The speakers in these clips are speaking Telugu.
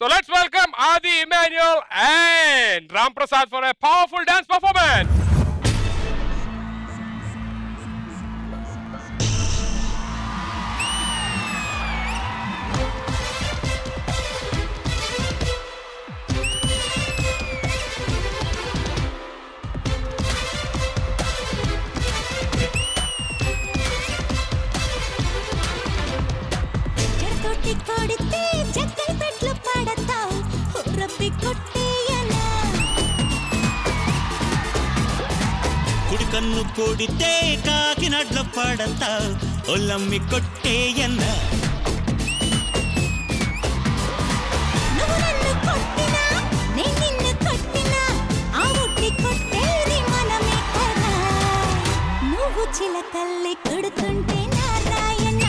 So let's welcome Adi Emmanuel and Ram Prasad for a powerful dance performance. కన్ను కొడితే కాకినాడలో పడతావు ఒల్లమ్మి కొట్టేయన్న నువ్వు నన్ను కొట్టినా నేను నిన్ను కొట్టినా ఆ ఒట్టి కొట్టేది మనమే కదా నువ్వు చిలకల్లి కొడుతుంటే నారాయణ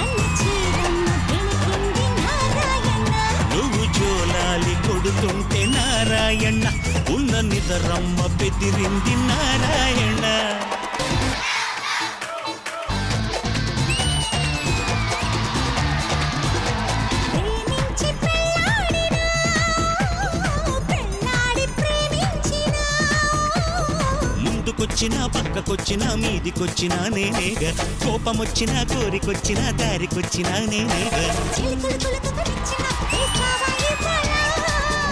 అన్ని చీరమ్మ వెలిగింది నారాయణ నువ్వు జోలాలి కొడుతుంటే నారాయణ ఉన్న నిదరమ్మ బెదిరింది నారాయణ ప్రేమించి పెళ్ళాడినా పెళ్ళాడి ప్రేమించినా ముందుకొచ్చినా పక్కకొచ్చినా మీదికొచ్చినా నేనేగా కోపమొచ్చినా కోరికొచ్చినా దారికొచ్చినా నేనేగా చిలుకులకు పిచ్చినా వేస్తావా ఇవ్వాలా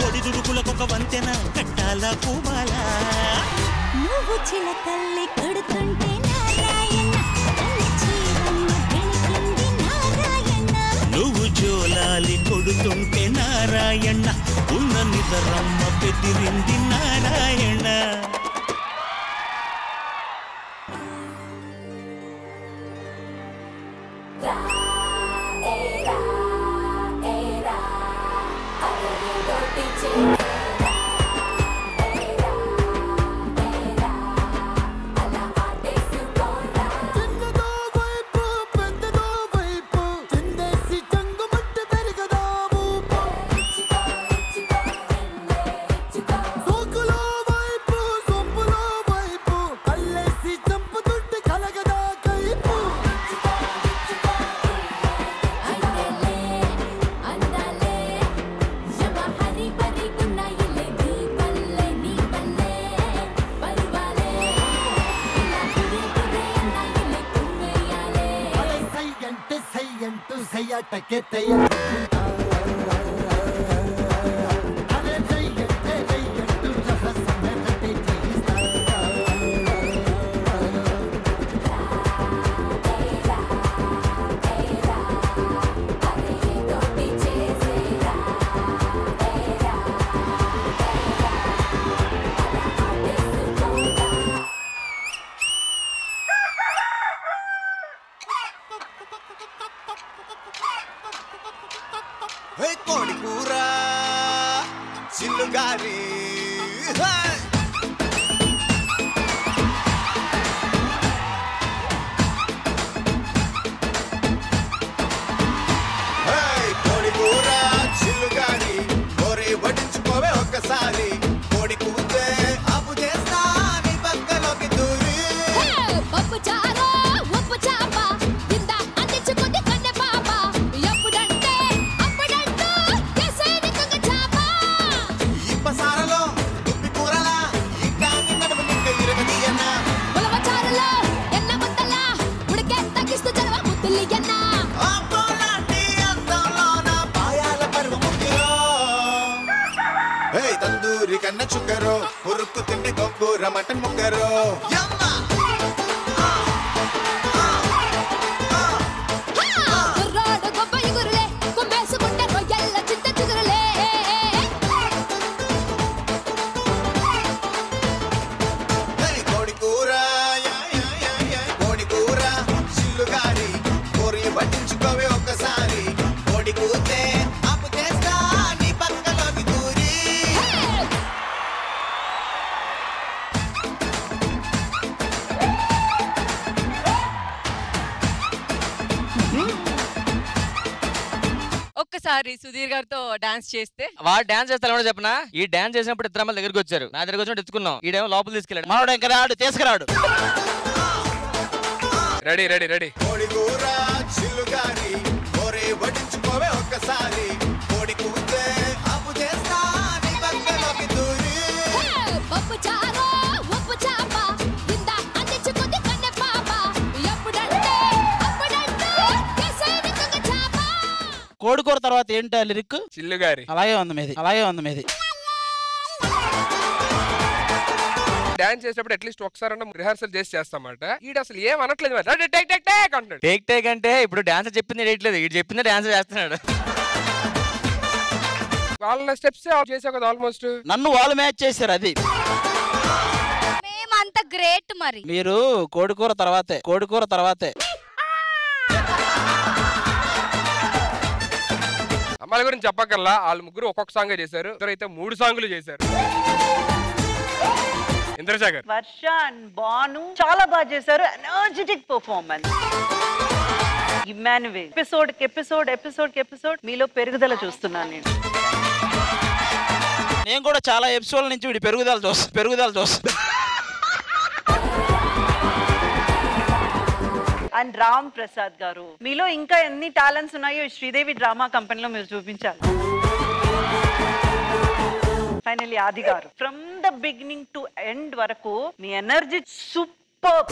ఒడిదుడుకులకొక వంతెన కట్టాలా పూవాలా నువ్వు చిలకల్లి కొడుతుంటే నారాయణ అన్ని చీరమ్మ వెలిగింది నారాయణ నువ్వు జోలాలి కొడుతుంటే నారాయణ ఉన్న నిదరమ్మ బెదిరింది నారాయణ సుధీర్ గారితో డాన్స్ చేస్తే వాడు డాన్స్ చేస్తారు చెప్పనా ఈ డాన్స్ చేసినప్పుడు ఇద్దరు అమ్మాయిల దగ్గరికి వచ్చారు నా దగ్గరకు వచ్చినట్టు ఎత్తుకున్నాం ఈడేమో లోపల తీసుకెళ్ళాడు మావాడు ఇంకా రాడు తీసుకురాడు రెడీ రెడీ రెడీ కోడికూర తర్వాత ఏంటి లిరిక్? చిల్లు గారి. అలాగే ఉంది మీది, అలాగే ఉంది మీది. డాన్స్ చేసేటప్పుడు అట్లీస్ట్ ఒకసారి రిహార్సల్ చేస్తామట. ఈడు అసలు ఏం అనట్లేదు మరి. టేక్ టేక్ టేక్ అంటున్నాడు. టేక్ టేక్ అంటే ఇప్పుడు డాన్స్ చెప్పింది వేయట్లేదు, ఇటు చెప్పింది డాన్స్ చేస్తున్నాడు. వాళ్ళ స్టెప్స్ చేసావు కదా ఆల్మోస్ట్. నన్ను వాళ్ళు మ్యాచ్ చేశారు. అది మేమంత గ్రేట్ మరి. మీరు కోడికూర తర్వాతే, కోడికూర తర్వాతే. అమ్మాయిల గురించి చెప్పకల్లా వాళ్ళు ముగ్గురు ఒక్కొక్క సాంగ్ చేశారు. ఇద్దరైతే 3 సాంగులు చేశారు. ఇంద్రసాగర్, వర్ష అండ్ బాను చాలా బాగా చేశారు. Energetic performance. ఇమ్మాన్యుయల్ ఎపిసోడ్ మీలో పెరుగుదల చూస్తున్నాను నేను. నేను కూడా చాలా ఎపిసోడ్ల నుంచి వీడి పెరుగుదల చూస్తా. అండ్ రామ్ ప్రసాద్ గారు, మీలో ఇంకా ఎన్ని టాలెంట్స్ ఉన్నాయో శ్రీదేవి డ్రామా కంపెనీలో మీరు చూపించాలి. ఫైనల్లీ ఆది గారు, from the beginning to end వరకు మీ ఎనర్జీ సూపర్.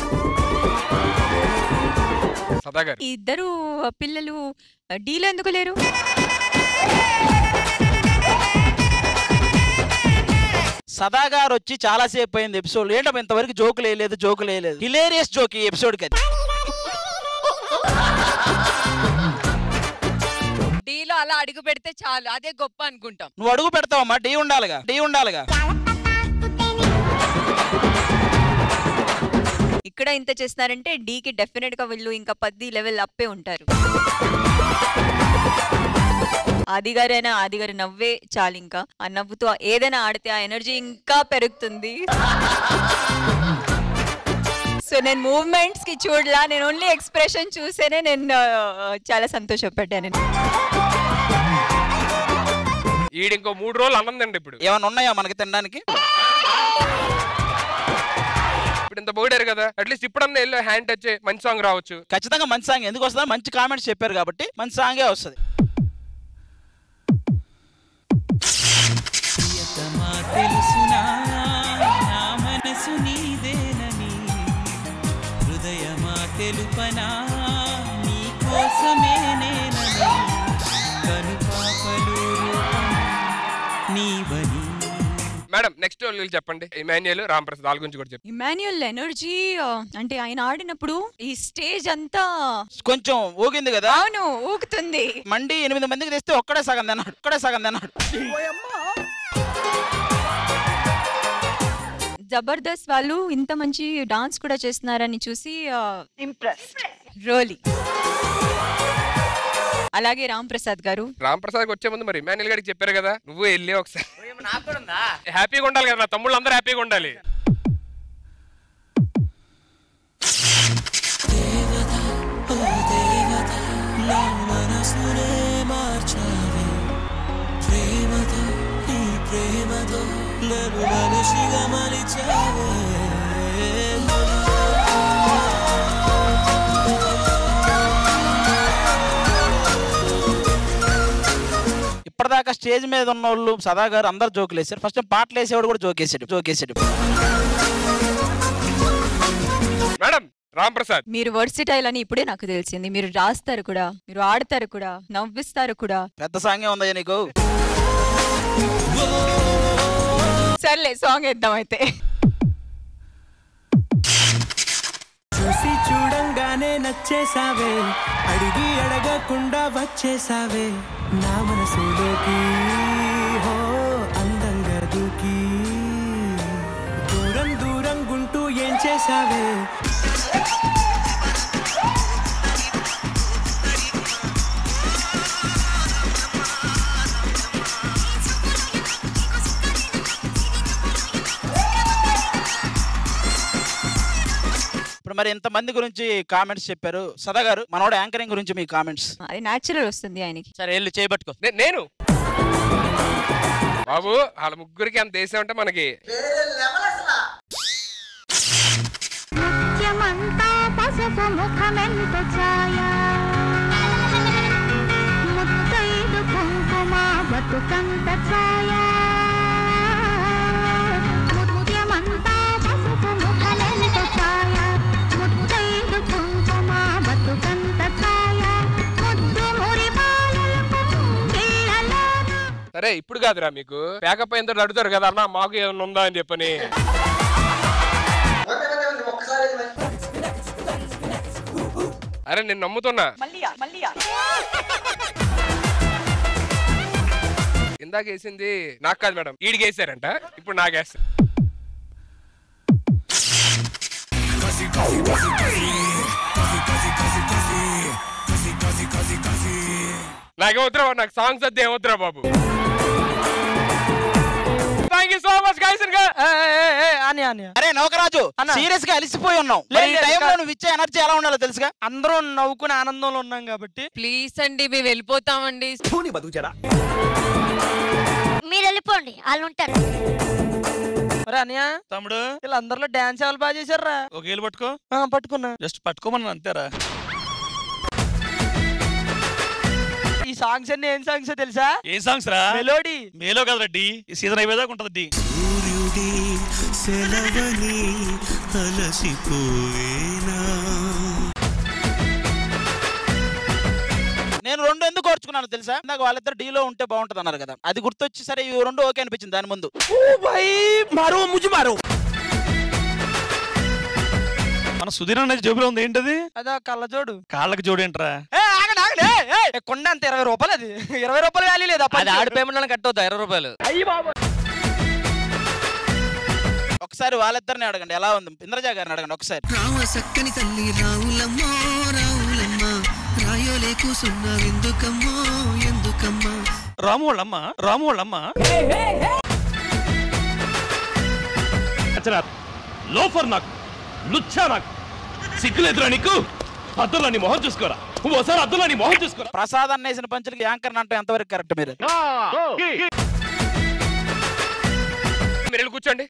ఈ ఇద్దరు పిల్లలు డీలో ఎందుకు లేరు? సదా గారు వచ్చి చాలా సేపు అయింది ఎపిసోడ్. ఏంటో ఇంతవరకు జోకులు వేయలేదు. హిలేరియస్ జోక్ ఈ ఎపిసోడ్ కి. డీలో అలా అడుగు పెడితే చాలు, అదే గొప్ప అనుకుంటాం. నువ్వు అడుగు పెడతావమ్మా, డి ఉండాలిగా. ఇక్కడ ఇంత చేస్తున్నారంటే డీకి డెఫినెట్ గా వీళ్ళు ఇంకా 10 లెవెల్ అప్పే ఉంటారు. ఆదిగారి నవ్వే చాలు. ఇంకా ఆ నవ్వుతో ఏదైనా ఆడితే ఆ ఎనర్జీ ఇంకా పెరుగుతుంది. సో నేను మూవ్మెంట్స్ కి చూడలా, నేను ఓన్లీ ఎక్స్ప్రెషన్ చూసేనే నేను చాలా సంతోషపడ్డాను. ఇంకో 3 రోజులు అన్నందండి. ఇప్పుడు ఏమైనా ఉన్నాయా మనకి తినడానికి? ఇప్పుడు ఇంత పోయారు కదా, అట్లీస్ట్ ఇప్పుడన్నా వెళ్ళి హ్యాండ్ టచ్ మంచి సాంగ్ రావచ్చు. ఖచ్చితంగా మంచి సాంగ్ ఎందుకు వస్తుందో మంచి కామెంట్స్ చెప్పారు కాబట్టి మంచి సాంగే వస్తుంది. తెలుసునా నా మనసు నీదేనని, హృదయమా తెలుపనా నీ కోసమే నేనని, కనుపాపలు నీవని. మేడం నెక్స్ట్ చెప్పండి. ఇమాన్యుయల్, రామ్ ప్రసాద్ వాళ్ళ గురించి కూడా చెప్పండి. ఇమాన్యుయల్ ఎనర్జీ అంటే ఆయన ఆడినప్పుడు ఈ స్టేజ్ అంతా కొంచెం ఊగింది కదా. అవును, ఊగుతుంది. మండి 8 మందికి తెస్తే ఒక్కడే సగం తిన్నాడు. జబర్దస్త్ వాళ్ళు ఇంత మంచి డాన్స్ కూడా చేస్తున్నారని చూసి ఇంప్రెస్డ్. రోలీ. అలాగే రామ్ ప్రసాద్ గారు వచ్చే ముందు మరి ఇమాన్యుయల్ గారికి చెప్పారు కదా, నువ్వు వెళ్ళి ఒకసారి హ్యాపీగా ఉండాలి కదా, నా తమ్ముళ్ళు అందరూ హ్యాపీగా ఉండాలి. ఇప్పటిదాకా స్టేజ్ మీద ఉన్న వాళ్ళు సదా గారు అందరు జోకులు వేసారు. ఫస్ట్ పాటలు వేసేవాడు కూడా జోకేసాడు. మేడం రామ్ ప్రసాద్, మీరు వర్సిటైల్ అని ఇప్పుడే నాకు తెలిసింది. మీరు రాస్తారు కూడా, మీరు ఆడతారు కూడా, నవ్విస్తారు కూడా. పెద్ద సాంగే ఉందయ్యా నీకు. సర్లే సాంగ్ వేద్దాం అయితే. చూసి చూడంగానే నచ్చేసావే, అడిగి అడగకుండా వచ్చేసావే నా మనసులోకి, హో అందంగా దూకి దూరం గుంటూ ఏం చేసావే. ఇప్పుడు మరి ఇంతమంది గురించి కామెంట్స్ చెప్పారు. సదా గారు, మనోడు యాంకరింగ్ గురించి మీ కామెంట్స్. అది న్యాచురల్ వస్తుంది ఆయనకి. సరే వెళ్ళి చేయబట్టుకో. నేను బాబు వాళ్ళ ముగ్గురికి అంత దేశం అంటే మనకి ముత్యమంతా పసుపు ముఖమెంత ఛాయ, ముత్తైదు కుంకుమ బతుకంత ఛాయ, ముత్యమంతా పసుపు ముఖమెంత ఛాయ, ముత్తైదు కుంకుమ బతుకంత ఛాయ, ముద్దు మురి బాలలకు అరే ఇప్పుడు కాదురా మీకు ప్యాకప్ అయిన తర్వాత అడుగుతారు కదా అన్న మాకు ఏమన్నా ఉందా అని చెప్పని. అరే నేను నమ్ముతున్నా. ఇందాక వేసింది నాకు కాదు మేడం, ఈడికి వేసారంట, ఇప్పుడు నాకు వేస్తారు. నాకేమవుతురా, నాకు సాంగ్స్ వద్ద ఏమవుతురా బాబు. Thank you so much guys. అరే నౌకరాజు సీరియస్ గా అలిసిపోయి ఉన్నాం. ఈ టైంలో నువ్వు ఇచ్చే ఎనర్జీ ఎలా ఉండాలో తెలుసుగా. అందరూ నవ్వుకునే ఆనందంలో ఉన్నాం కాబట్టి ప్లీజ్ అండి మేము వెళ్ళిపోతామండి. మీరు వెళ్ళిపోండి, వాళ్ళు ఉంటారు. అరే అన్నయ్య తమ్ముడు వీళ్ళందరిలో డాన్స్ ఎవరు బాగా చేశారా? ఒక ఏళ్ళు పట్టుకో. పట్టుకున్నా, జస్ట్ పట్టుకోమన్నా అంతేరా. ఈ సాంగ్స్ అన్ని ఏం సాంగ్స్ తెలుసా? ఏం సాంగ్స్ రా? మెలోడీ. మేలో కదా రెడ్డి, ఈ సీజన్ అయిపోయేదాకా ఉంటది. నేను రెండు ఎందుకు కోర్చుకున్నాను తెలుసా? నాకు వాళ్ళిద్దరు డీలో ఉంటే బాగుంటది అన్నారు కదా, అది గుర్తొచ్చి సరే ఈ రెండు ఓకే అనిపించింది దాని ముందు. మన సుధీర్ అనేది జోబులో ఉంది, ఏంటది? అదా కళ్ళజోడు. కాళ్ళకి జోడు ఏంట్రా? కొండ అంత 20 రూపాయలు, అది 20 రూపాయలు వాల్యూ లేదా? అది ఆడి పేమెంట్ కట్టవుతా 20 రూపాయలు. ఒకసారి వాళ్ళిద్దరిని అడగండి ఎలా ఉంది. ఇంద్రజ గారిని అడగండి ఒకసారి. సక్కని తల్లి రావులమ్మో రావులమ్మ రాయోలే కూసున్నా ఎందుకమ్మో ఎందుకమ్మా రామోళ్ళమ్మ రామోళ్ళమ్మ లోఫర్ నాకు లుచ్చా నాకు సిగ్గులేదురా నీకు? అద్దులో నీ మొహం చూసుకోరా, ఓసారి అద్దులో నీ మొహం చూసుకోరా. ప్రసాద్ అన్నేసిన పంచులకి యాంకర్ అంటే ఎంతవరకు కరెక్ట్? మీరు మీరు కూర్చోండి.